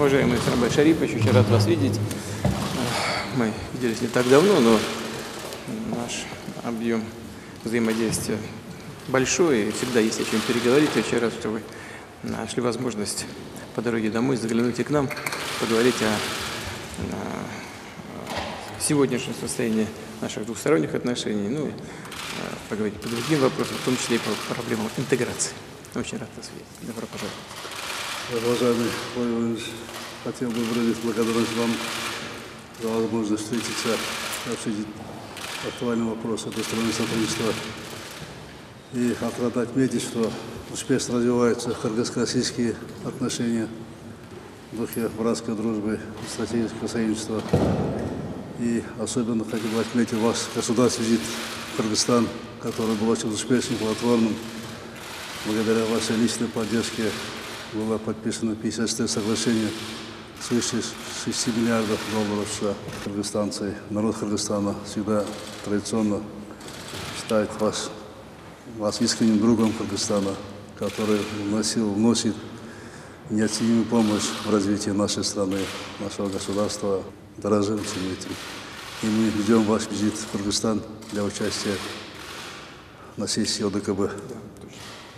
Уважаемый Сарбай Шарипович, очень рад вас видеть. Мы виделись не так давно, но наш объем взаимодействия большой, и всегда есть о чем переговорить. Очень рад, что вы нашли возможность по дороге домой заглянуть и к нам, поговорить о сегодняшнем состоянии наших двухсторонних отношений, ну и поговорить по другим вопросам, в том числе и по проблемам интеграции. Очень рад вас видеть. Добро пожаловать. Уважаемый Владимир Владимирович, хотел бы выразить благодарность вам за возможность встретиться и обсудить актуальный вопрос двустороннего сотрудничества. И надо отметить, что успешно развиваются кыргызско-российские отношения в духе братской дружбы и стратегического союзничества. И особенно хотел бы отметить ваш государственный визит в Кыргызстан, который был очень успешным, плодотворным. Благодаря вашей личной поддержке было подписано 54 соглашения свыше 6 миллиардов долларов США. Кыргызстанцы, народ Кыргызстана всегда традиционно считает вас искренним другом Кыргызстана, который вносит неоценимую помощь в развитии нашей страны, нашего государства. Дорожим всем этим. И мы ждем ваш визит в Кыргызстан для участия на сессии ОДКБ.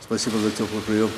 Спасибо за теплый прием.